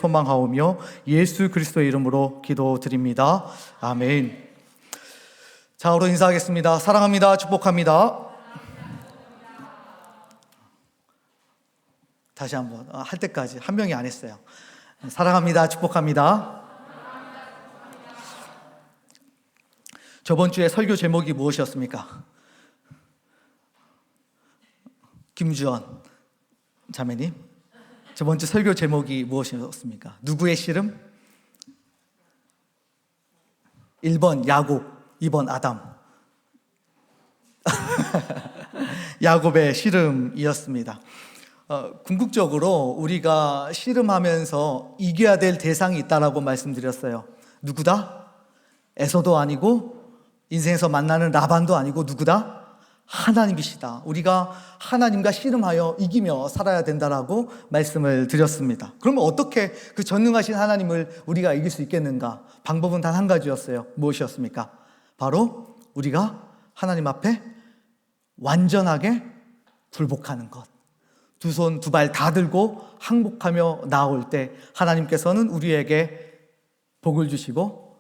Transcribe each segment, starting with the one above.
소망하오며 예수 그리스도의 이름으로 기도드립니다. 아멘. 자, 우리 인사하겠습니다. 사랑합니다. 축복합니다. 다시 한번 할 때까지 한 명이 안 했어요. 사랑합니다. 축복합니다. 저번 주에 설교 제목이 무엇이었습니까? 김주원 자매님, 저번 주 설교 제목이 무엇이었습니까? 누구의 씨름? 1번 야곱, 2번 아담. 야곱의 씨름이었습니다. 궁극적으로 우리가 씨름하면서 이겨야 될 대상이 있다라고 말씀드렸어요. 누구다? 에서도 아니고 인생에서 만나는 라반도 아니고 누구다? 하나님이시다. 우리가 하나님과 씨름하여 이기며 살아야 된다라고 말씀을 드렸습니다. 그러면 어떻게 그 전능하신 하나님을 우리가 이길 수 있겠는가? 방법은 단 한 가지였어요. 무엇이었습니까? 바로 우리가 하나님 앞에 완전하게 굴복하는 것. 두 손 두 발 다 들고 항복하며 나올 때 하나님께서는 우리에게 복을 주시고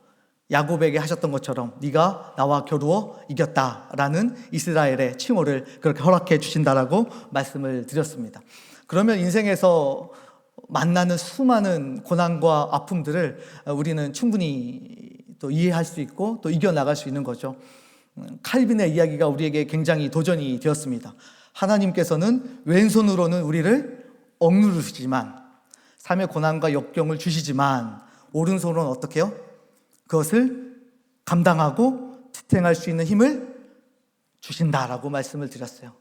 야곱에게 하셨던 것처럼 네가 나와 겨루어 이겼다라는 이스라엘의 칭호를 그렇게 허락해 주신다라고 말씀을 드렸습니다. 그러면 인생에서 만나는 수많은 고난과 아픔들을 우리는 충분히 또 이해할 수 있고 또 이겨나갈 수 있는 거죠. 칼빈의 이야기가 우리에게 굉장히 도전이 되었습니다. 하나님께서는 왼손으로는 우리를 억누르시지만 삶의 고난과 역경을 주시지만 오른손으로는 어떻게 해요? 그것을 감당하고 지탱할 수 있는 힘을 주신다라고 말씀을 드렸어요.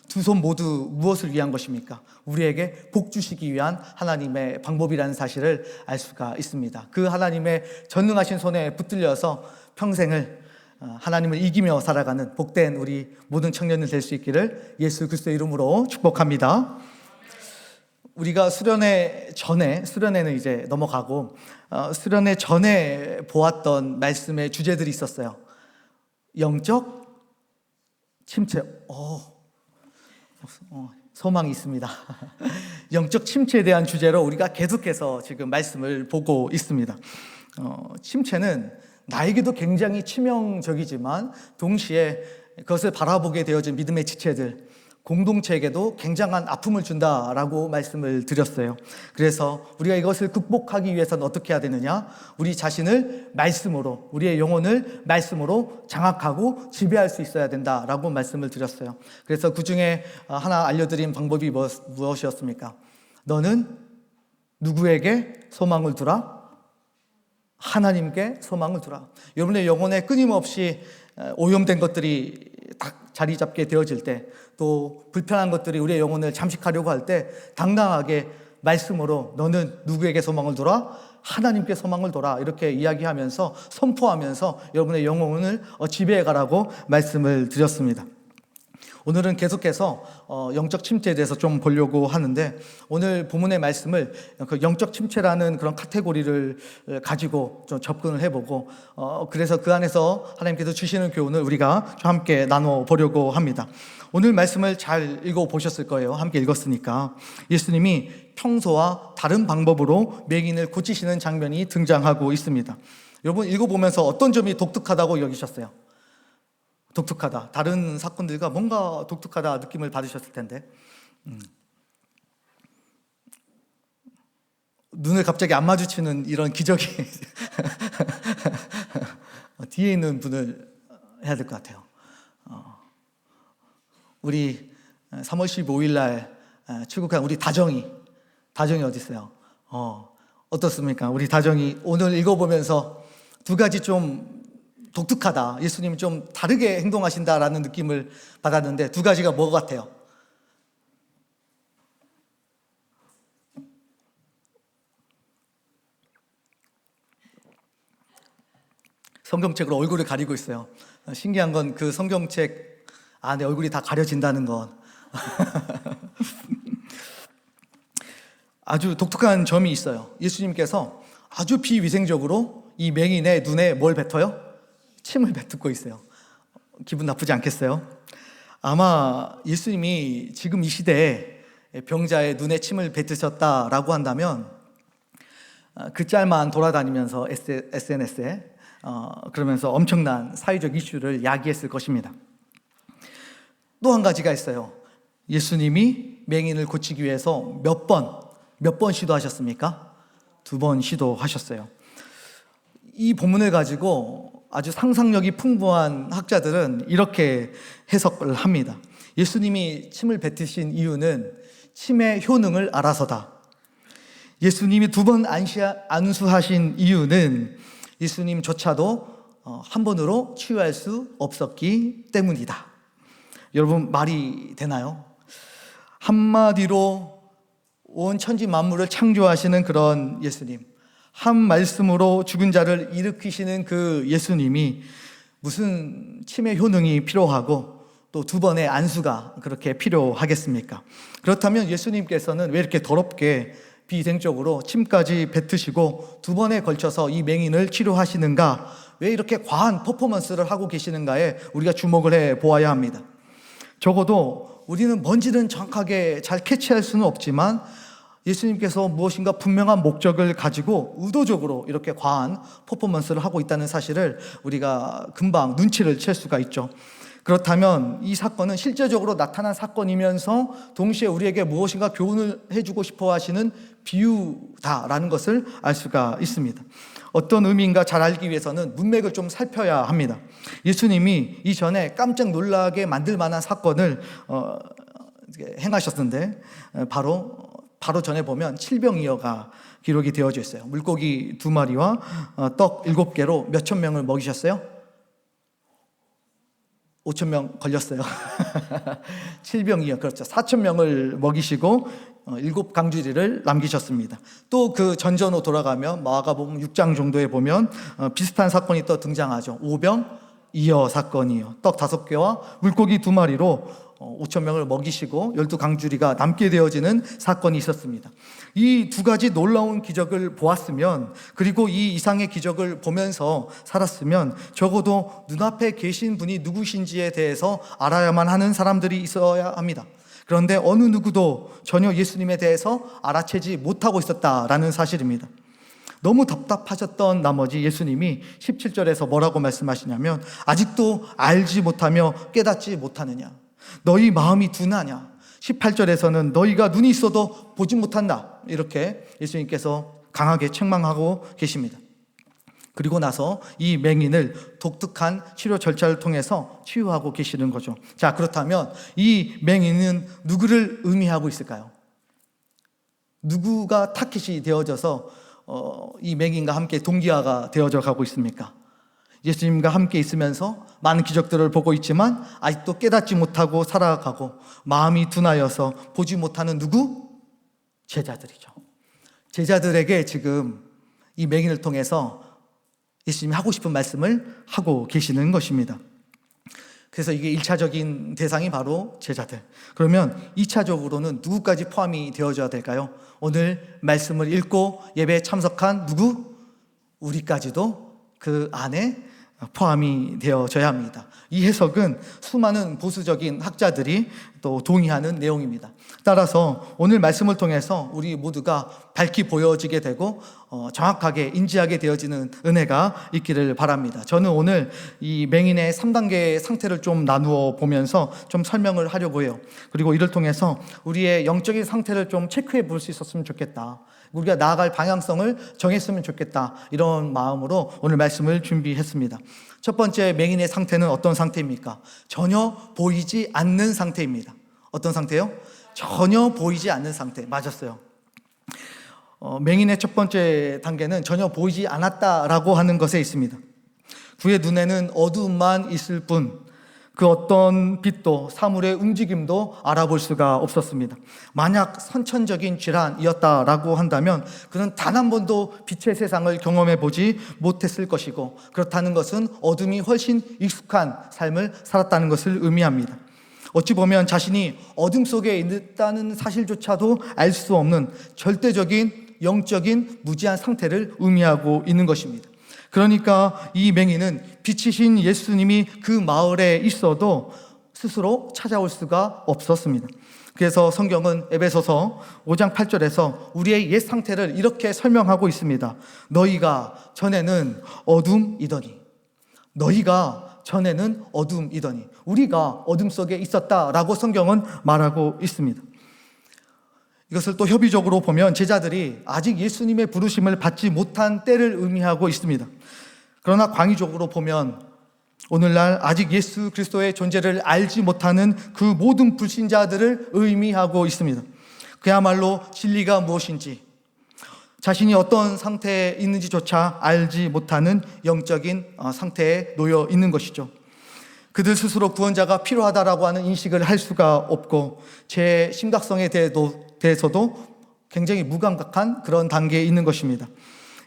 두 손 모두 무엇을 위한 것입니까? 우리에게 복 주시기 위한 하나님의 방법이라는 사실을 알 수가 있습니다. 그 하나님의 전능하신 손에 붙들려서 평생을 하나님을 이기며 살아가는 복된 우리 모든 청년들 될 수 있기를 예수 그리스도의 이름으로 축복합니다. 우리가 수련회는 이제 넘어가고 수련회 전에 보았던 말씀의 주제들이 있었어요. 영적 침체. 소망이 있습니다. 영적 침체에 대한 주제로 우리가 계속해서 지금 말씀을 보고 있습니다. 침체는 나에게도 굉장히 치명적이지만 동시에 그것을 바라보게 되어진 믿음의 지체들, 공동체에게도 굉장한 아픔을 준다라고 말씀을 드렸어요. 그래서 우리가 이것을 극복하기 위해서는 어떻게 해야 되느냐? 우리 자신을 말씀으로, 우리의 영혼을 말씀으로 장악하고 지배할 수 있어야 된다라고 말씀을 드렸어요. 그래서 그 중에 하나 알려드린 방법이 무엇이었습니까? 너는 누구에게 소망을 두라? 하나님께 소망을 두라. 여러분의 영혼에 끊임없이 오염된 것들이 딱 자리 잡게 되어질 때, 또 불편한 것들이 우리의 영혼을 잠식하려고 할 때 당당하게 말씀으로 너는 누구에게 소망을 둬라? 하나님께 소망을 둬라. 이렇게 이야기하면서 선포하면서 여러분의 영혼을 지배해가라고 말씀을 드렸습니다. 오늘은 계속해서 영적 침체에 대해서 좀 보려고 하는데, 오늘 본문의 말씀을 그 영적 침체라는 그런 카테고리를 가지고 좀 접근을 해보고, 그래서 그 안에서 하나님께서 주시는 교훈을 우리가 좀 함께 나눠 보려고 합니다. 오늘 말씀을 잘 읽어보셨을 거예요. 함께 읽었으니까. 예수님이 평소와 다른 방법으로 맹인을 고치시는 장면이 등장하고 있습니다. 여러분 읽어보면서 어떤 점이 독특하다고 여기셨어요? 독특하다. 다른 사건들과 뭔가 독특하다 느낌을 받으셨을 텐데, 눈을 갑자기 안 마주치는 이런 기적이 뒤에 있는 분을 해야 될 것 같아요. 우리 3월 15일 날 출국한 우리 다정이 어디 있어요? 어떻습니까? 우리 다정이 오늘 읽어보면서 두 가지 좀 독특하다, 예수님이 좀 다르게 행동하신다라는 느낌을 받았는데, 두 가지가 뭐 같아요? 성경책으로 얼굴을 가리고 있어요. 신기한 건 그 성경책 안에 얼굴이 다 가려진다는 건 아주 독특한 점이 있어요. 예수님께서 아주 비위생적으로 이 맹인의 눈에 뭘 뱉어요? 침을 뱉고 있어요. 기분 나쁘지 않겠어요? 아마 예수님이 지금 이 시대에 병자의 눈에 침을 뱉으셨다라고 한다면 그 짤만 돌아다니면서 SNS에 그러면서 엄청난 사회적 이슈를 야기했을 것입니다. 또 한 가지가 있어요. 예수님이 맹인을 고치기 위해서 몇 번 시도하셨습니까? 2번 시도하셨어요. 이 본문을 가지고 아주 상상력이 풍부한 학자들은 이렇게 해석을 합니다. 예수님이 침을 뱉으신 이유는 침의 효능을 알아서다. 예수님이 2번 안수하신 이유는 예수님조차도 한 번으로 치유할 수 없었기 때문이다. 여러분, 말이 되나요? 한마디로 온 천지 만물을 창조하시는 그런 예수님, 한 말씀으로 죽은 자를 일으키시는 그 예수님이 무슨 침의 효능이 필요하고 또 2번의 안수가 그렇게 필요하겠습니까? 그렇다면 예수님께서는 왜 이렇게 더럽게 비위생적으로 침까지 뱉으시고 2번에 걸쳐서 이 맹인을 치료하시는가? 왜 이렇게 과한 퍼포먼스를 하고 계시는가에 우리가 주목을 해 보아야 합니다. 적어도 우리는 뭔지는 정확하게 잘 캐치할 수는 없지만 예수님께서 무엇인가 분명한 목적을 가지고 의도적으로 이렇게 과한 퍼포먼스를 하고 있다는 사실을 우리가 금방 눈치를 챌 수가 있죠. 그렇다면 이 사건은 실제적으로 나타난 사건이면서 동시에 우리에게 무엇인가 교훈을 해주고 싶어 하시는 비유다라는 것을 알 수가 있습니다. 어떤 의미인가 잘 알기 위해서는 문맥을 좀 살펴야 합니다. 예수님이 이전에 깜짝 놀라게 만들 만한 사건을 행하셨는데 바로 전에 보면 칠병이어가 기록이 되어져 있어요. 물고기 2마리와 떡 7개로 몇천 명을 먹이셨어요? 5천 명 걸렸어요. 칠병이어, 그렇죠. 4천 명을 먹이시고 7강주리를 남기셨습니다. 또 그 전전으로 돌아가면 마가복음 6장 정도에 보면 비슷한 사건이 또 등장하죠. 오병이어 사건이요. 떡 5개와 물고기 2마리로 5천 명을 먹이시고 12강주리가 남게 되어지는 사건이 있었습니다. 이 2가지 놀라운 기적을 보았으면, 그리고 이 이상의 기적을 보면서 살았으면 적어도 눈앞에 계신 분이 누구신지에 대해서 알아야만 하는 사람들이 있어야 합니다. 그런데 어느 누구도 전혀 예수님에 대해서 알아채지 못하고 있었다라는 사실입니다. 너무 답답하셨던 나머지 예수님이 17절에서 뭐라고 말씀하시냐면, 아직도 알지 못하며 깨닫지 못하느냐, 너희 마음이 둔하냐. 18절에서는 너희가 눈이 있어도 보지 못한다, 이렇게 예수님께서 강하게 책망하고 계십니다. 그리고 나서 이 맹인을 독특한 치료 절차를 통해서 치유하고 계시는 거죠. 자, 그렇다면 이 맹인은 누구를 의미하고 있을까요? 누구가 타깃이 되어져서 이 맹인과 함께 동기화가 되어져 가고 있습니까? 예수님과 함께 있으면서 많은 기적들을 보고 있지만 아직도 깨닫지 못하고 살아가고 마음이 둔하여서 보지 못하는 누구? 제자들이죠. 제자들에게 지금 이 맹인을 통해서 예수님이 하고 싶은 말씀을 하고 계시는 것입니다. 그래서 이게 1차적인 대상이 바로 제자들. 그러면 2차적으로는 누구까지 포함이 되어져야 될까요? 오늘 말씀을 읽고 예배에 참석한 누구? 우리까지도 그 안에 포함이 되어져야 합니다. 이 해석은 수많은 보수적인 학자들이 또 동의하는 내용입니다. 따라서 오늘 말씀을 통해서 우리 모두가 밝히 보여지게 되고 정확하게 인지하게 되어지는 은혜가 있기를 바랍니다. 저는 오늘 이 맹인의 3단계의 상태를 좀 나누어 보면서 좀 설명을 하려고 해요. 그리고 이를 통해서 우리의 영적인 상태를 좀 체크해 볼 수 있었으면 좋겠다. 우리가 나아갈 방향성을 정했으면 좋겠다. 이런 마음으로 오늘 말씀을 준비했습니다. 첫 번째 맹인의 상태는 어떤 상태입니까? 전혀 보이지 않는 상태입니다. 어떤 상태요? 전혀 보이지 않는 상태. 맞았어요. 맹인의 첫 번째 단계는 전혀 보이지 않았다라고 하는 것에 있습니다. 그의 눈에는 어두움만 있을 뿐 그 어떤 빛도 사물의 움직임도 알아볼 수가 없었습니다. 만약 선천적인 질환이었다라고 한다면 그는 단 한 번도 빛의 세상을 경험해 보지 못했을 것이고, 그렇다는 것은 어둠이 훨씬 익숙한 삶을 살았다는 것을 의미합니다. 어찌 보면 자신이 어둠 속에 있다는 사실조차도 알 수 없는 절대적인 영적인 무지한 상태를 의미하고 있는 것입니다. 그러니까 이 맹인은 빛이신 예수님이 그 마을에 있어도 스스로 찾아올 수가 없었습니다. 그래서 성경은 에베소서 5장 8절에서 우리의 옛 상태를 이렇게 설명하고 있습니다. 너희가 전에는 어둠이더니, 너희가 전에는 어둠이더니, 우리가 어둠 속에 있었다라고 성경은 말하고 있습니다. 이것을 또 협의적으로 보면 제자들이 아직 예수님의 부르심을 받지 못한 때를 의미하고 있습니다. 그러나 광의적으로 보면 오늘날 아직 예수 그리스도의 존재를 알지 못하는 그 모든 불신자들을 의미하고 있습니다. 그야말로 진리가 무엇인지, 자신이 어떤 상태에 있는지조차 알지 못하는 영적인 상태에 놓여 있는 것이죠. 그들 스스로 구원자가 필요하다라고 하는 인식을 할 수가 없고 제 심각성에 대해서도 굉장히 무감각한 그런 단계에 있는 것입니다.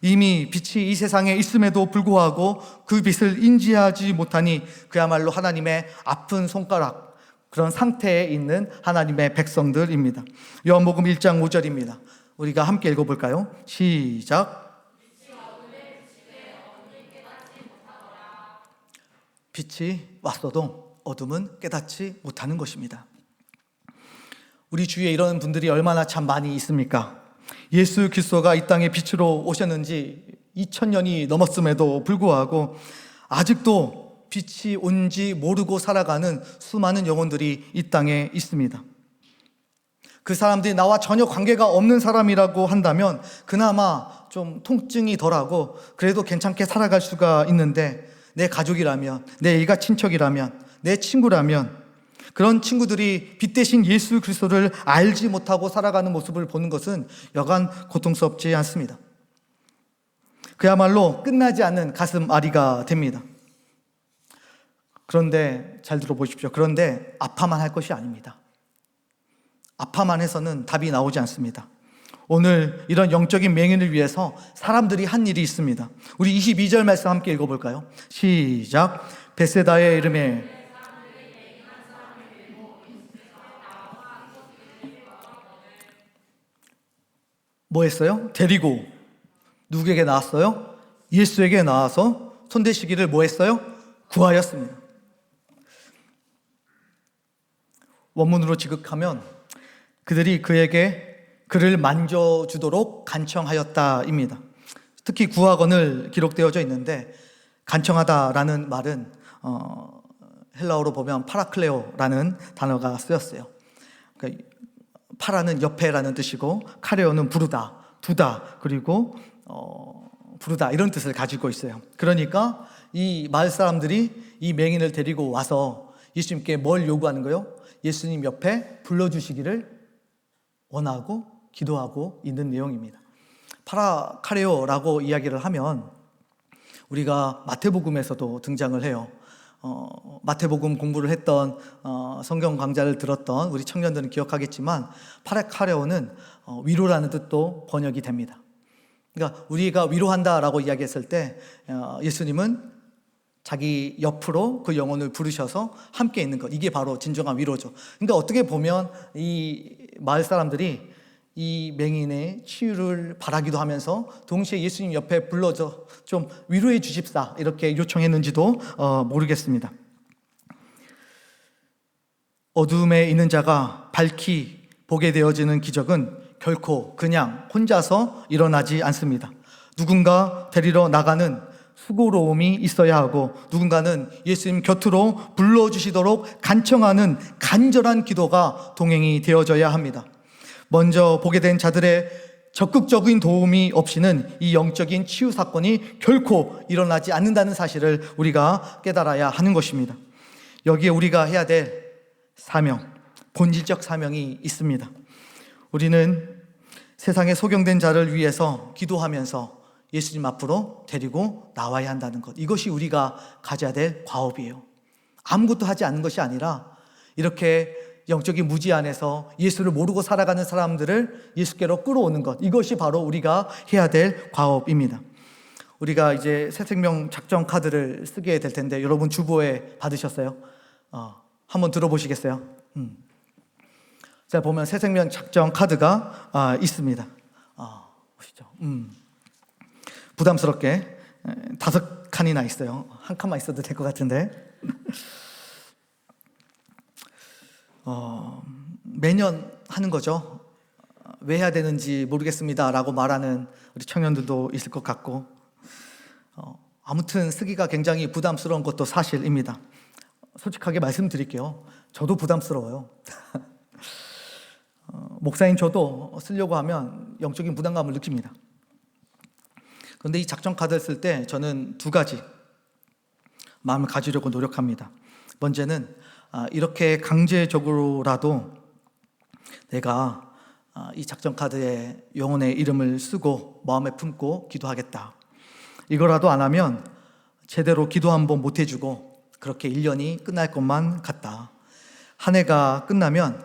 이미 빛이 이 세상에 있음에도 불구하고 그 빛을 인지하지 못하니 그야말로 하나님의 아픈 손가락, 그런 상태에 있는 하나님의 백성들입니다. 요한복음 1장 5절입니다. 우리가 함께 읽어볼까요? 시작. 빛이 왔어도 어둠은 깨닫지 못하는 것입니다. 우리 주위에 이런 분들이 얼마나 참 많이 있습니까? 예수 그리스도가 이 땅에 빛으로 오셨는지 2000년이 넘었음에도 불구하고 아직도 빛이 온지 모르고 살아가는 수많은 영혼들이 이 땅에 있습니다. 그 사람들이 나와 전혀 관계가 없는 사람이라고 한다면 그나마 좀 통증이 덜하고 그래도 괜찮게 살아갈 수가 있는데, 내 가족이라면, 내 일가 친척이라면, 내 친구라면 그런 친구들이 빛 대신 예수 그리스도를 알지 못하고 살아가는 모습을 보는 것은 여간 고통스럽지 않습니다. 그야말로 끝나지 않는 가슴 아리가 됩니다. 그런데 잘 들어보십시오. 그런데 아파만 할 것이 아닙니다. 아파만 해서는 답이 나오지 않습니다. 오늘 이런 영적인 맹인을 위해서 사람들이 한 일이 있습니다. 우리 22절 말씀 함께 읽어볼까요? 시작. 벳세다의 이름에 뭐 했어요? 데리고 누구에게 나왔어요? 예수에게 나와서 손대시기를 뭐 했어요? 구하였습니다. 원문으로 지극하면 그들이 그를 만져주도록 간청하였다입니다. 특히 구하건을 기록되어져 있는데, 간청하다라는 말은 헬라어로 보면 파라클레오라는 단어가 쓰였어요. 그러니까 파라는 옆에라는 뜻이고 카레오는 부르다, 두다, 그리고 부르다 이런 뜻을 가지고 있어요. 그러니까 이 마을 사람들이 이 맹인을 데리고 와서 예수님께 뭘 요구하는 거예요? 예수님 옆에 불러주시기를 원하고 기도하고 있는 내용입니다. 파라카레오라고 이야기를 하면 우리가 마태복음에서도 등장을 해요. 마태복음 공부를 했던 성경 강좌를 들었던 우리 청년들은 기억하겠지만 파라카레오는 위로라는 뜻도 번역이 됩니다. 그러니까 우리가 위로한다라고 이야기했을 때 예수님은 자기 옆으로 그 영혼을 부르셔서 함께 있는 것, 이게 바로 진정한 위로죠. 그러니까 어떻게 보면 이 마을 사람들이 이 맹인의 치유를 바라기도 하면서 동시에 예수님 옆에 불러서 좀 위로해 주십사 이렇게 요청했는지도 모르겠습니다. 어둠에 있는 자가 밝히 보게 되어지는 기적은 결코 그냥 혼자서 일어나지 않습니다. 누군가 데리러 나가는 수고로움이 있어야 하고 누군가는 예수님 곁으로 불러주시도록 간청하는 간절한 기도가 동행이 되어져야 합니다. 먼저 보게 된 자들의 적극적인 도움이 없이는 이 영적인 치유 사건이 결코 일어나지 않는다는 사실을 우리가 깨달아야 하는 것입니다. 여기에 우리가 해야 될 사명, 본질적 사명이 있습니다. 우리는 세상에 소경된 자를 위해서 기도하면서 예수님 앞으로 데리고 나와야 한다는 것, 이것이 우리가 가져야 될 과업이에요. 아무것도 하지 않는 것이 아니라 이렇게 영적인 무지 안에서 예수를 모르고 살아가는 사람들을 예수께로 끌어오는 것, 이것이 바로 우리가 해야 될 과업입니다. 우리가 이제 새생명 작정 카드를 쓰게 될 텐데 여러분 주보에 받으셨어요? 한번 들어보시겠어요? 자, 보면 새생명 작정 카드가 있습니다. 보시죠. 부담스럽게 5칸이나 있어요. 한 칸만 있어도 될 것 같은데 매년 하는 거죠. 왜 해야 되는지 모르겠습니다 라고 말하는 우리 청년들도 있을 것 같고, 아무튼 쓰기가 굉장히 부담스러운 것도 사실입니다. 솔직하게 말씀드릴게요. 저도 부담스러워요. 목사인 저도 쓰려고 하면 영적인 부담감을 느낍니다. 그런데 이 작전 카드를 쓸 때 저는 두 가지 마음을 가지려고 노력합니다. 먼저는 이렇게 강제적으로라도 내가 이 작전 카드에 영혼의 이름을 쓰고 마음에 품고 기도하겠다. 이거라도 안 하면 제대로 기도 한번 못 해주고 그렇게 1년이 끝날 것만 같다. 한 해가 끝나면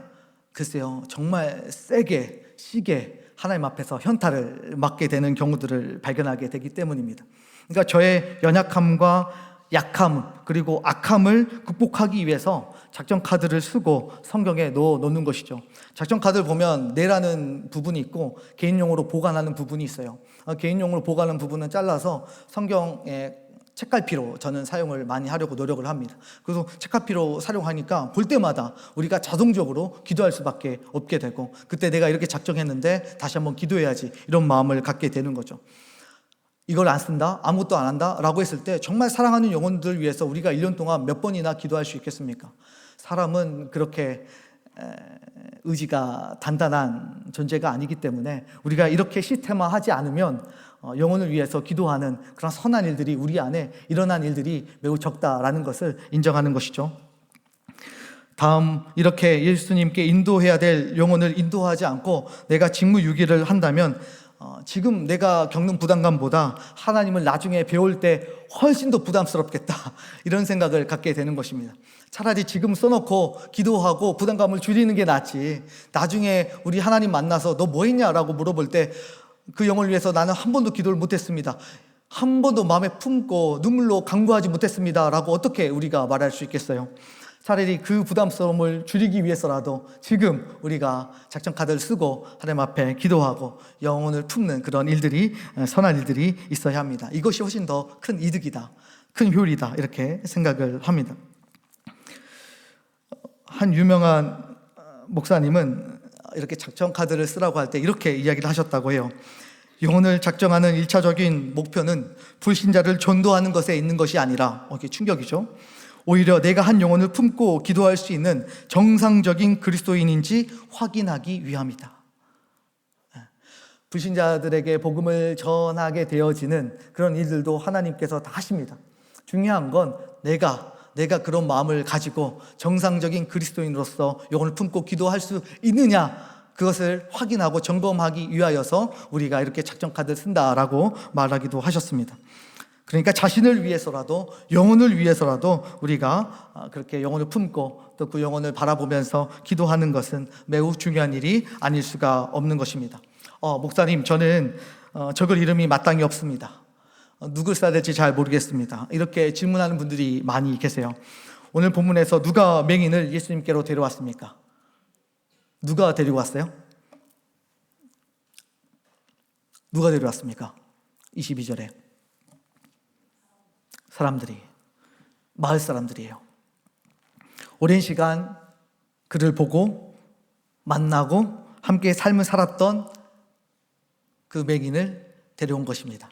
글쎄요, 정말 세게 시게 하나님 앞에서 현타를 맞게 되는 경우들을 발견하게 되기 때문입니다. 그러니까 저의 연약함과 약함 그리고 악함을 극복하기 위해서 작전 카드를 쓰고 성경에 놓는 것이죠. 작전 카드를 보면 내라는 부분이 있고 개인용으로 보관하는 부분이 있어요. 개인용으로 보관하는 부분은 잘라서 성경에 책갈피로 저는 사용을 많이 하려고 노력을 합니다. 그래서 책갈피로 사용하니까 볼 때마다 우리가 자동적으로 기도할 수밖에 없게 되고, 그때 내가 이렇게 작정했는데 다시 한번 기도해야지 이런 마음을 갖게 되는 거죠. 이걸 안 쓴다, 아무것도 안 한다 라고 했을 때 정말 사랑하는 영혼들 위해서 우리가 1년 동안 몇 번이나 기도할 수 있겠습니까? 사람은 그렇게 의지가 단단한 존재가 아니기 때문에 우리가 이렇게 시스템화하지 않으면 영혼을 위해서 기도하는 그런 선한 일들이 우리 안에 일어난 일들이 매우 적다라는 것을 인정하는 것이죠. 다음, 이렇게 예수님께 인도해야 될 영혼을 인도하지 않고 내가 직무유기를 한다면 지금 내가 겪는 부담감보다 하나님을 나중에 배울 때 훨씬 더 부담스럽겠다, 이런 생각을 갖게 되는 것입니다. 차라리 지금 써놓고 기도하고 부담감을 줄이는 게 낫지, 나중에 우리 하나님 만나서 너 뭐 했냐라고 물어볼 때 그 영혼을 위해서 나는 한 번도 기도를 못했습니다, 한 번도 마음에 품고 눈물로 간구하지 못했습니다 라고 어떻게 우리가 말할 수 있겠어요? 차라리 그 부담스러움을 줄이기 위해서라도 지금 우리가 작전 카드를 쓰고 하나님 앞에 기도하고 영혼을 품는 그런 일들이, 선한 일들이 있어야 합니다. 이것이 훨씬 더 큰 이득이다, 큰 효율이다, 이렇게 생각을 합니다. 한 유명한 목사님은 이렇게 작전 카드를 쓰라고 할 때 이렇게 이야기를 하셨다고 해요. 영혼을 작정하는 1차적인 목표는 불신자를 전도하는 것에 있는 것이 아니라, 이게 충격이죠. 오히려 내가 한 영혼을 품고 기도할 수 있는 정상적인 그리스도인인지 확인하기 위함이다. 불신자들에게 복음을 전하게 되어지는 그런 일들도 하나님께서 다 하십니다. 중요한 건 내가 그런 마음을 가지고 정상적인 그리스도인으로서 영혼을 품고 기도할 수 있느냐, 그것을 확인하고 점검하기 위하여서 우리가 이렇게 작전 카드를 쓴다라고 말하기도 하셨습니다. 그러니까 자신을 위해서라도, 영혼을 위해서라도 우리가 그렇게 영혼을 품고 또 그 영혼을 바라보면서 기도하는 것은 매우 중요한 일이 아닐 수가 없는 것입니다. 목사님, 저는 적을 이름이 마땅히 없습니다. 누굴 써야 될지 잘 모르겠습니다. 이렇게 질문하는 분들이 많이 계세요. 오늘 본문에서 누가 맹인을 예수님께로 데려왔습니까? 누가 데리고 왔어요? 누가 데려왔습니까? 22절에 사람들이, 마을 사람들이에요. 오랜 시간 그를 보고 만나고 함께 삶을 살았던 그 맹인을 데려온 것입니다.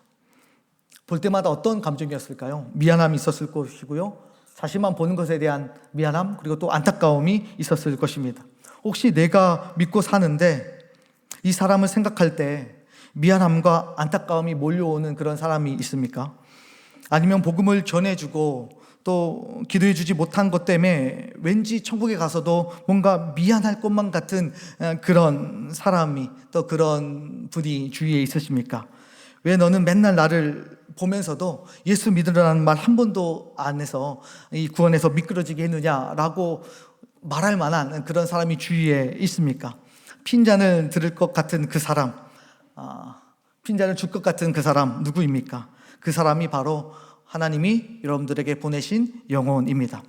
볼 때마다 어떤 감정이었을까요? 미안함이 있었을 것이고요, 자신만 보는 것에 대한 미안함, 그리고 또 안타까움이 있었을 것입니다. 혹시 내가 믿고 사는데 이 사람을 생각할 때 미안함과 안타까움이 몰려오는 그런 사람이 있습니까? 아니면 복음을 전해주고 또 기도해주지 못한 것 때문에 왠지 천국에 가서도 뭔가 미안할 것만 같은 그런 사람이, 또 그런 분이 주위에 있으십니까? 왜 너는 맨날 나를 보면서도 예수 믿으라는 말 한 번도 안 해서 이 구원에서 미끄러지게 했느냐라고 말할 만한 그런 사람이 주위에 있습니까? 핀잔을 들을 것 같은 그 사람, 핀잔을 줄 것 같은 그 사람 누구입니까? 그 사람이 바로 하나님이 여러분들에게 보내신 영혼입니다.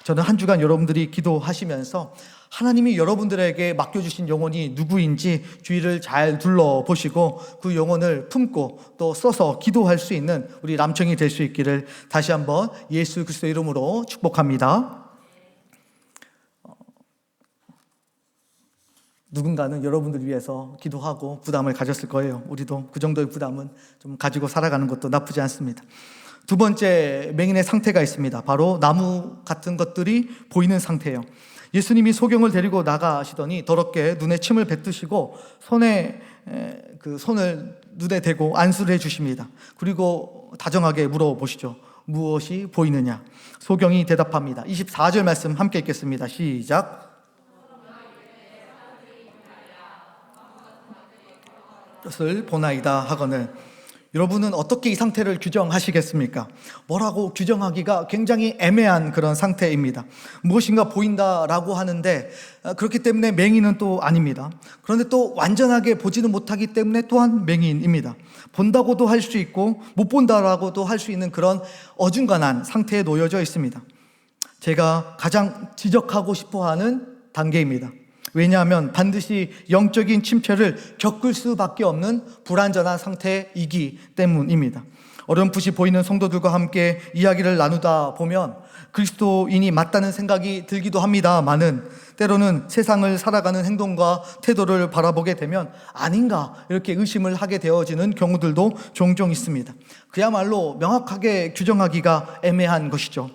저는 한 주간 여러분들이 기도하시면서 하나님이 여러분들에게 맡겨주신 영혼이 누구인지 주위를 잘 둘러보시고 그 영혼을 품고 또 써서 기도할 수 있는 우리 남청이 될 수 있기를 다시 한번 예수 그리스도 이름으로 축복합니다. 누군가는 여러분들 위해서 기도하고 부담을 가졌을 거예요. 우리도 그 정도의 부담은 좀 가지고 살아가는 것도 나쁘지 않습니다. 두 번째 맹인의 상태가 있습니다. 바로 나무 같은 것들이 보이는 상태예요. 예수님이 소경을 데리고 나가시더니 더럽게 눈에 침을 뱉으시고 손을 눈에 대고 안수를 해주십니다. 그리고 다정하게 물어보시죠. 무엇이 보이느냐? 소경이 대답합니다. 24절 말씀 함께 읽겠습니다. 시작. 것을 보나이다 하거늘. 여러분은 어떻게 이 상태를 규정하시겠습니까? 뭐라고 규정하기가 굉장히 애매한 그런 상태입니다. 무엇인가 보인다라고 하는데 그렇기 때문에 맹인은 또 아닙니다. 그런데 또 완전하게 보지는 못하기 때문에 또한 맹인입니다. 본다고도 할 수 있고 못 본다라고도 할 수 있는 그런 어중간한 상태에 놓여져 있습니다. 제가 가장 지적하고 싶어하는 단계입니다. 왜냐하면 반드시 영적인 침체를 겪을 수밖에 없는 불완전한 상태이기 때문입니다. 어렴풋이 보이는 성도들과 함께 이야기를 나누다 보면 그리스도인이 맞다는 생각이 들기도 합니다만은 때로는 세상을 살아가는 행동과 태도를 바라보게 되면 아닌가 이렇게 의심을 하게 되어지는 경우들도 종종 있습니다. 그야말로 명확하게 규정하기가 애매한 것이죠.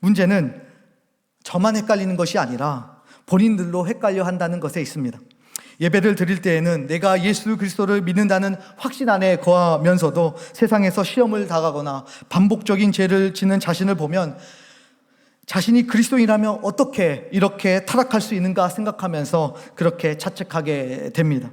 문제는 저만 헷갈리는 것이 아니라 본인들로 헷갈려 한다는 것에 있습니다. 예배를 드릴 때에는 내가 예수 그리스도를 믿는다는 확신 안에 거하면서도 세상에서 시험을 당하거나 반복적인 죄를 짓는 자신을 보면 자신이 그리스도인이라면 어떻게 이렇게 타락할 수 있는가 생각하면서 그렇게 자책하게 됩니다.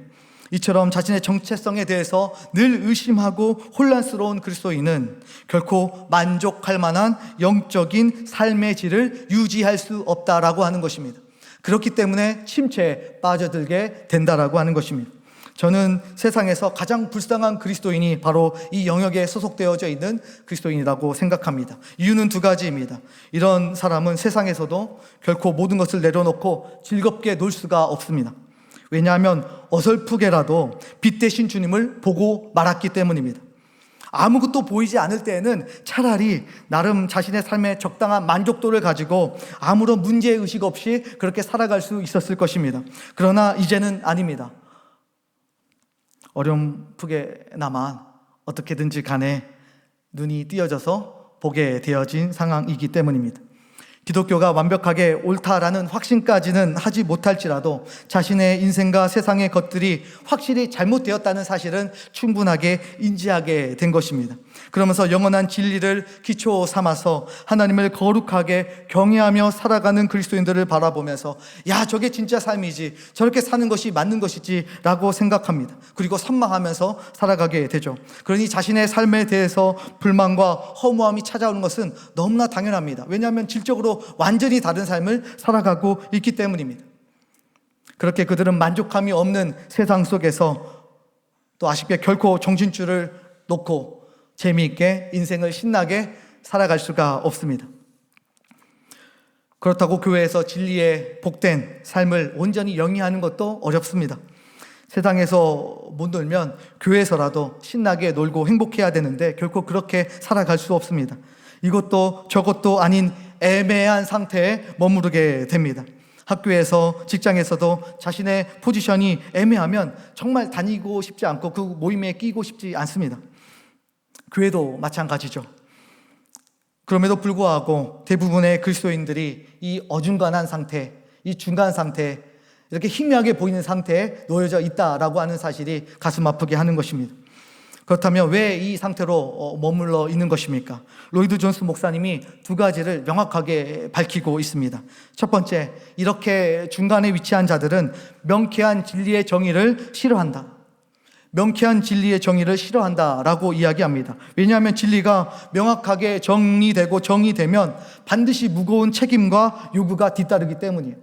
이처럼 자신의 정체성에 대해서 늘 의심하고 혼란스러운 그리스도인은 결코 만족할 만한 영적인 삶의 질을 유지할 수 없다라고 하는 것입니다. 그렇기 때문에 침체에 빠져들게 된다라고 하는 것입니다. 저는 세상에서 가장 불쌍한 그리스도인이 바로 이 영역에 소속되어져 있는 그리스도인이라고 생각합니다. 이유는 두 가지입니다. 이런 사람은 세상에서도 결코 모든 것을 내려놓고 즐겁게 놀 수가 없습니다. 왜냐하면 어설프게라도 빛 대신 주님을 보고 말았기 때문입니다. 아무것도 보이지 않을 때에는 차라리 나름 자신의 삶에 적당한 만족도를 가지고 아무런 문제의식 없이 그렇게 살아갈 수 있었을 것입니다. 그러나 이제는 아닙니다. 어렴풋게나마 어떻게든지 간에 눈이 띄어져서 보게 되어진 상황이기 때문입니다. 기독교가 완벽하게 옳다라는 확신까지는 하지 못할지라도 자신의 인생과 세상의 것들이 확실히 잘못되었다는 사실은 충분하게 인지하게 된 것입니다. 그러면서 영원한 진리를 기초 삼아서 하나님을 거룩하게 경외하며 살아가는 그리스도인들을 바라보면서 야, 저게 진짜 삶이지, 저렇게 사는 것이 맞는 것이지 라고 생각합니다. 그리고 선망하면서 살아가게 되죠. 그러니 자신의 삶에 대해서 불만과 허무함이 찾아오는 것은 너무나 당연합니다. 왜냐하면 질적으로 완전히 다른 삶을 살아가고 있기 때문입니다. 그렇게 그들은 만족함이 없는 세상 속에서 또 아쉽게 결코 정신줄을 놓고 재미있게 인생을 신나게 살아갈 수가 없습니다. 그렇다고 교회에서 진리의 복된 삶을 온전히 영위하는 것도 어렵습니다. 세상에서 못 놀면 교회에서라도 신나게 놀고 행복해야 되는데 결코 그렇게 살아갈 수 없습니다. 이것도 저것도 아닌 애매한 상태에 머무르게 됩니다. 학교에서 직장에서도 자신의 포지션이 애매하면 정말 다니고 싶지 않고 그 모임에 끼고 싶지 않습니다. 교회도 마찬가지죠. 그럼에도 불구하고 대부분의 그리스도인들이 이 어중간한 상태, 이 중간 상태, 이렇게 희미하게 보이는 상태에 놓여져 있다라고 하는 사실이 가슴 아프게 하는 것입니다. 그렇다면 왜 이 상태로 머물러 있는 것입니까? 로이드 존스 목사님이 두 가지를 명확하게 밝히고 있습니다. 첫 번째, 이렇게 중간에 위치한 자들은 명쾌한 진리의 정의를 싫어한다. 명쾌한 진리의 정의를 싫어한다라고 이야기합니다. 왜냐하면 진리가 명확하게 정리되고 정의되면 반드시 무거운 책임과 요구가 뒤따르기 때문이에요.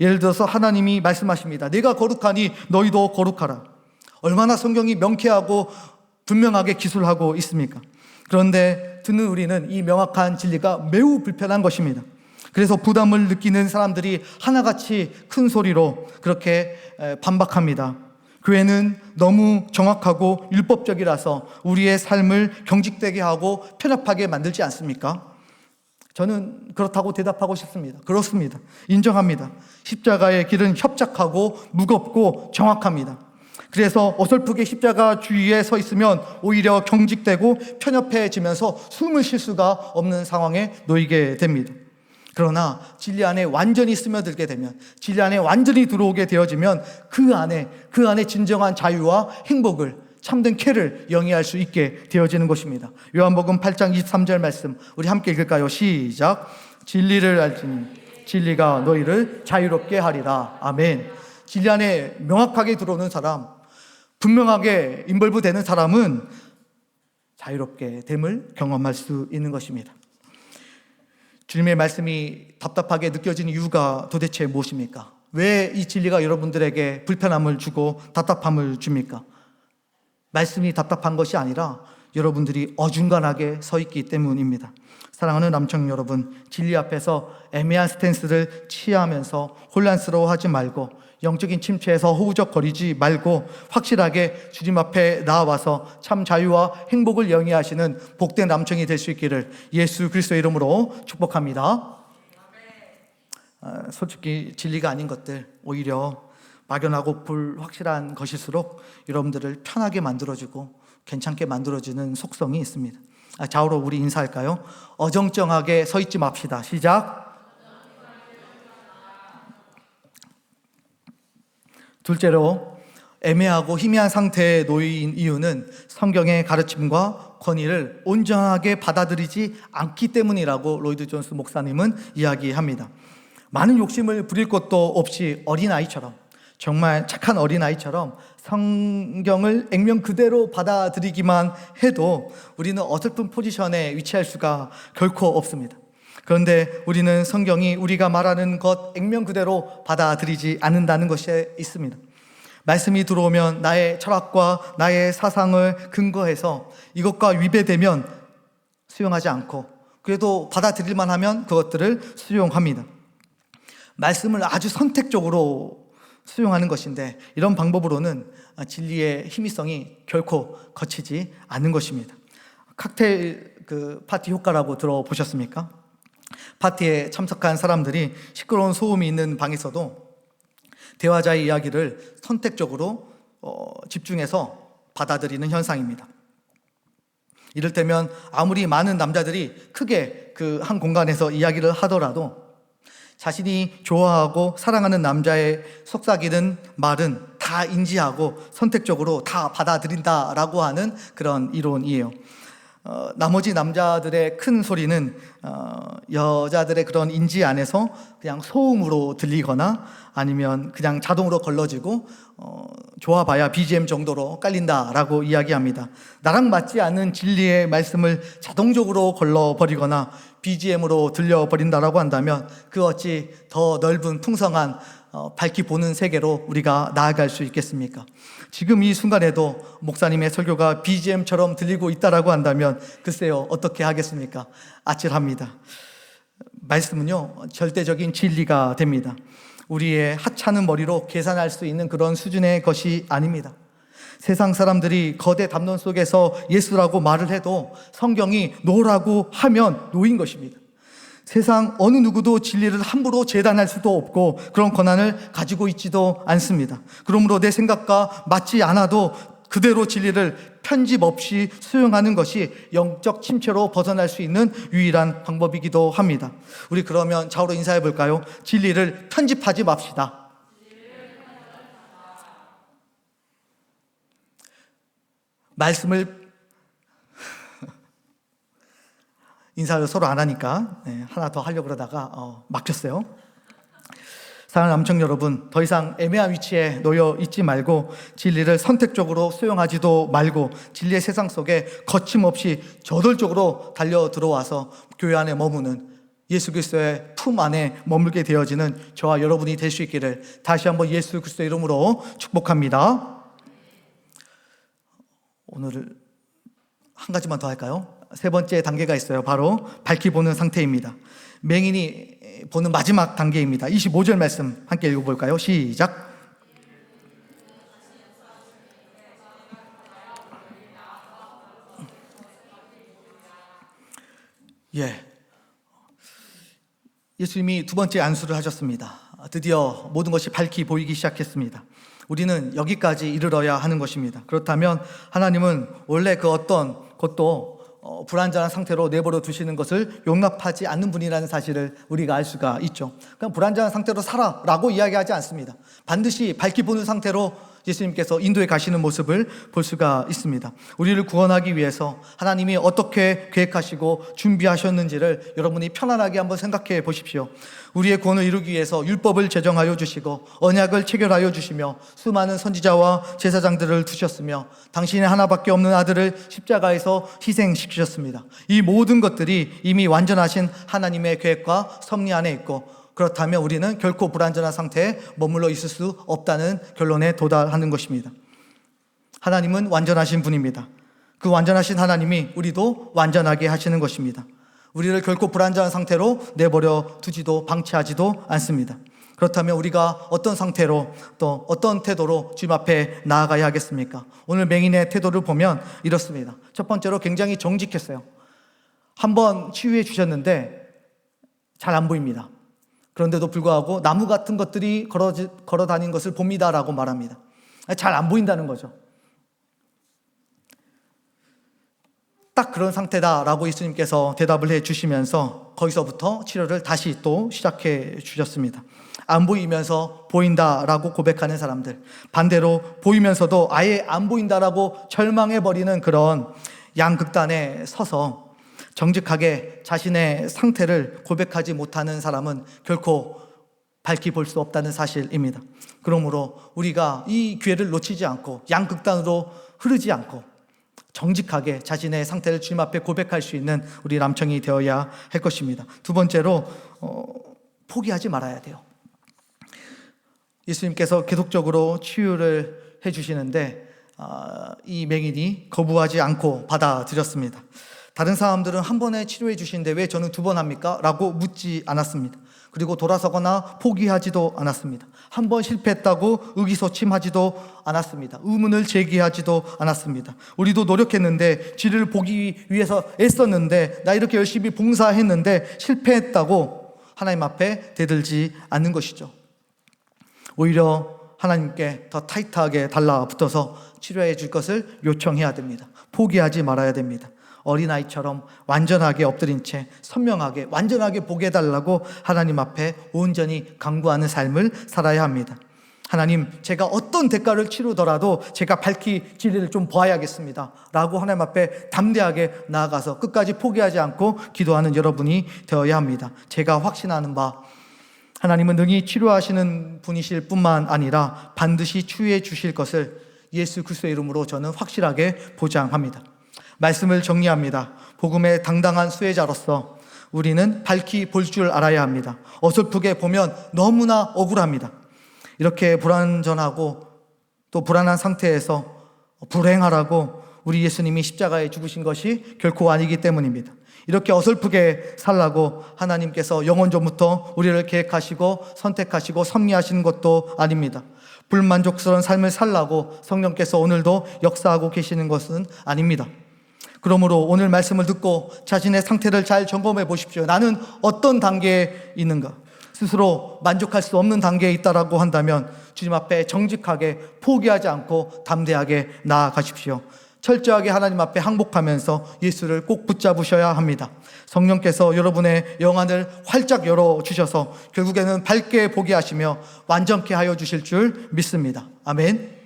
예를 들어서 하나님이 말씀하십니다. 내가 거룩하니 너희도 거룩하라. 얼마나 성경이 명쾌하고 분명하게 기술하고 있습니까? 그런데 듣는 우리는 이 명확한 진리가 매우 불편한 것입니다. 그래서 부담을 느끼는 사람들이 하나같이 큰 소리로 그렇게 반박합니다. 교회는 너무 정확하고 율법적이라서 우리의 삶을 경직되게 하고 편협하게 만들지 않습니까? 저는 그렇다고 대답하고 싶습니다. 그렇습니다. 인정합니다. 십자가의 길은 협착하고 무겁고 정확합니다. 그래서 어설프게 십자가 주위에 서 있으면 오히려 경직되고 편협해지면서 숨을 쉴 수가 없는 상황에 놓이게 됩니다. 그러나 진리 안에 완전히 스며들게 되면, 진리 안에 완전히 들어오게 되어지면 그 안에 진정한 자유와 행복을, 참된 쾌를 영위할 수 있게 되어지는 것입니다. 요한복음 8장 23절 말씀 우리 함께 읽을까요? 시작. 진리를 알지니 진리가 너희를 자유롭게 하리라. 아멘. 진리 안에 명확하게 들어오는 사람, 분명하게 인벌브 되는 사람은 자유롭게 됨을 경험할 수 있는 것입니다. 주님의 말씀이 답답하게 느껴지는 이유가 도대체 무엇입니까? 왜 이 진리가 여러분들에게 불편함을 주고 답답함을 줍니까? 말씀이 답답한 것이 아니라 여러분들이 어중간하게 서 있기 때문입니다. 사랑하는 남청 여러분, 진리 앞에서 애매한 스탠스를 취하면서 혼란스러워하지 말고, 영적인 침체에서 허우적거리지 말고 확실하게 주님 앞에 나와서 참 자유와 행복을 영위하시는 복된 남청이 될 수 있기를 예수 그리스도의 이름으로 축복합니다. 솔직히 진리가 아닌 것들, 오히려 막연하고 불확실한 것일수록 여러분들을 편하게 만들어주고 괜찮게 만들어주는 속성이 있습니다. 좌우로 우리 인사할까요? 어정쩡하게 서 있지 맙시다. 시작. 둘째로, 애매하고 희미한 상태에 놓인 이유는 성경의 가르침과 권위를 온전하게 받아들이지 않기 때문이라고 로이드 존스 목사님은 이야기합니다. 많은 욕심을 부릴 것도 없이 어린아이처럼, 정말 착한 어린아이처럼 성경을 액면 그대로 받아들이기만 해도 우리는 어설픈 포지션에 위치할 수가 결코 없습니다. 그런데 우리는 성경이 우리가 말하는 것 액면 그대로 받아들이지 않는다는 것이 있습니다. 말씀이 들어오면 나의 철학과 나의 사상을 근거해서 이것과 위배되면 수용하지 않고, 그래도 받아들일만 하면 그것들을 수용합니다. 말씀을 아주 선택적으로 수용하는 것인데, 이런 방법으로는 진리의 희미성이 결코 거치지 않는 것입니다. 칵테일 파티 효과라고 들어보셨습니까? 파티에 참석한 사람들이 시끄러운 소음이 있는 방에서도 대화자의 이야기를 선택적으로 집중해서 받아들이는 현상입니다. 이를테면 아무리 많은 남자들이 크게 그 한 공간에서 이야기를 하더라도 자신이 좋아하고 사랑하는 남자의 속삭이는 말은 다 인지하고 선택적으로 다 받아들인다라고 하는 그런 이론이에요. 나머지 남자들의 큰 소리는 여자들의 그런 인지 안에서 그냥 소음으로 들리거나 아니면 그냥 자동으로 걸러지고 좋아봐야 BGM 정도로 깔린다라고 이야기합니다. 나랑 맞지 않는 진리의 말씀을 자동적으로 걸러버리거나 BGM으로 들려버린다라고 한다면 그 어찌 더 넓은 풍성한 밝히 보는 세계로 우리가 나아갈 수 있겠습니까? 지금 이 순간에도 목사님의 설교가 BGM처럼 들리고 있다라고 한다면 글쎄요, 어떻게 하겠습니까? 아찔합니다. 말씀은요, 절대적인 진리가 됩니다. 우리의 하찮은 머리로 계산할 수 있는 그런 수준의 것이 아닙니다. 세상 사람들이 거대 담론 속에서 예수라고 말을 해도 성경이 노라고 하면 노인 것입니다. 세상 어느 누구도 진리를 함부로 재단할 수도 없고 그런 권한을 가지고 있지도 않습니다. 그러므로 내 생각과 맞지 않아도 그대로 진리를 편집 없이 수용하는 것이 영적 침체로 벗어날 수 있는 유일한 방법이기도 합니다. 우리 그러면 좌우로 인사해 볼까요? 진리를 편집하지 맙시다. 말씀을 인사를 서로 안 하니까 하나 더 하려고 그러다가 막혔어요. 사랑하는 남청 여러분, 더 이상 애매한 위치에 놓여 있지 말고 진리를 선택적으로 수용하지도 말고 진리의 세상 속에 거침없이 저돌적으로 달려 들어와서 교회 안에 머무는 예수 그리스도의 품 안에 머물게 되어지는 저와 여러분이 될 수 있기를 다시 한번 예수 그리스도의 이름으로 축복합니다. 오늘 한 가지만 더 할까요? 세 번째 단계가 있어요. 바로 밝히 보는 상태입니다. 맹인이 보는 마지막 단계입니다. 25절 말씀 함께 읽어볼까요? 시작. 예. 예수님이 두 번째 안수를 하셨습니다. 드디어 모든 것이 밝히 보이기 시작했습니다. 우리는 여기까지 이르러야 하는 것입니다. 그렇다면 하나님은 원래 그 어떤 것도 불완전한 상태로 내버려 두시는 것을 용납하지 않는 분이라는 사실을 우리가 알 수가 있죠. 그냥 불완전한 상태로 살아라고 이야기하지 않습니다. 반드시 밝히 보는 상태로 예수님께서 인도에 가시는 모습을 볼 수가 있습니다. 우리를 구원하기 위해서 하나님이 어떻게 계획하시고 준비하셨는지를 여러분이 편안하게 한번 생각해 보십시오. 우리의 구원을 이루기 위해서 율법을 제정하여 주시고 언약을 체결하여 주시며 수많은 선지자와 제사장들을 두셨으며 당신의 하나밖에 없는 아들을 십자가에서 희생시키셨습니다. 이 모든 것들이 이미 완전하신 하나님의 계획과 섭리 안에 있고, 그렇다면 우리는 결코 불완전한 상태에 머물러 있을 수 없다는 결론에 도달하는 것입니다. 하나님은 완전하신 분입니다. 그 완전하신 하나님이 우리도 완전하게 하시는 것입니다. 우리를 결코 불완전한 상태로 내버려 두지도 방치하지도 않습니다. 그렇다면 우리가 어떤 상태로 또 어떤 태도로 주님 앞에 나아가야 하겠습니까? 오늘 맹인의 태도를 보면 이렇습니다. 첫 번째로 굉장히 정직했어요. 한번 치유해 주셨는데 잘 안 보입니다. 그런데도 불구하고 나무 같은 것들이 걸어 다닌 것을 봅니다라고 말합니다. 잘 안 보인다는 거죠. 딱 그런 상태다라고 예수님께서 대답을 해 주시면서 거기서부터 치료를 다시 또 시작해 주셨습니다. 안 보이면서 보인다라고 고백하는 사람들, 반대로 보이면서도 아예 안 보인다라고 절망해버리는 그런 양극단에 서서 정직하게 자신의 상태를 고백하지 못하는 사람은 결코 밝히 볼 수 없다는 사실입니다. 그러므로 우리가 이 기회를 놓치지 않고 양극단으로 흐르지 않고 정직하게 자신의 상태를 주님 앞에 고백할 수 있는 우리 남청이 되어야 할 것입니다. 두 번째로 포기하지 말아야 돼요. 예수님께서 계속적으로 치유를 해주시는데 이 맹인이 거부하지 않고 받아들였습니다. 다른 사람들은 한 번에 치료해 주시는데 왜 저는 두 번 합니까? 라고 묻지 않았습니다. 그리고 돌아서거나 포기하지도 않았습니다. 한 번 실패했다고 의기소침하지도 않았습니다. 의문을 제기하지도 않았습니다. 우리도 노력했는데 진리를 보기 위해서 애썼는데 나 이렇게 열심히 봉사했는데 실패했다고 하나님 앞에 대들지 않는 것이죠. 오히려 하나님께 더 타이트하게 달라붙어서 치료해 줄 것을 요청해야 됩니다. 포기하지 말아야 됩니다. 어린아이처럼 완전하게 엎드린 채 선명하게 완전하게 보게 해달라고 하나님 앞에 온전히 간구하는 삶을 살아야 합니다. 하나님, 제가 어떤 대가를 치르더라도 제가 밝히 진리를 좀 봐야겠습니다 라고 하나님 앞에 담대하게 나아가서 끝까지 포기하지 않고 기도하는 여러분이 되어야 합니다. 제가 확신하는 바, 하나님은 능히 치료하시는 분이실 뿐만 아니라 반드시 치유해 주실 것을 예수 그리스도의 이름으로 저는 확실하게 보장합니다. 말씀을 정리합니다. 복음의 당당한 수혜자로서 우리는 밝히 볼 줄 알아야 합니다. 어설프게 보면 너무나 억울합니다. 이렇게 불완전하고 또 불안한 상태에서 불행하라고 우리 예수님이 십자가에 죽으신 것이 결코 아니기 때문입니다. 이렇게 어설프게 살라고 하나님께서 영원전부터 우리를 계획하시고 선택하시고 섭리하시는 것도 아닙니다. 불만족스러운 삶을 살라고 성령께서 오늘도 역사하고 계시는 것은 아닙니다. 그러므로 오늘 말씀을 듣고 자신의 상태를 잘 점검해 보십시오. 나는 어떤 단계에 있는가? 스스로 만족할 수 없는 단계에 있다라고 한다면 주님 앞에 정직하게 포기하지 않고 담대하게 나아가십시오. 철저하게 하나님 앞에 항복하면서 예수를 꼭 붙잡으셔야 합니다. 성령께서 여러분의 영안을 활짝 열어주셔서 결국에는 밝게 보게 하시며 완전케 하여 주실 줄 믿습니다. 아멘.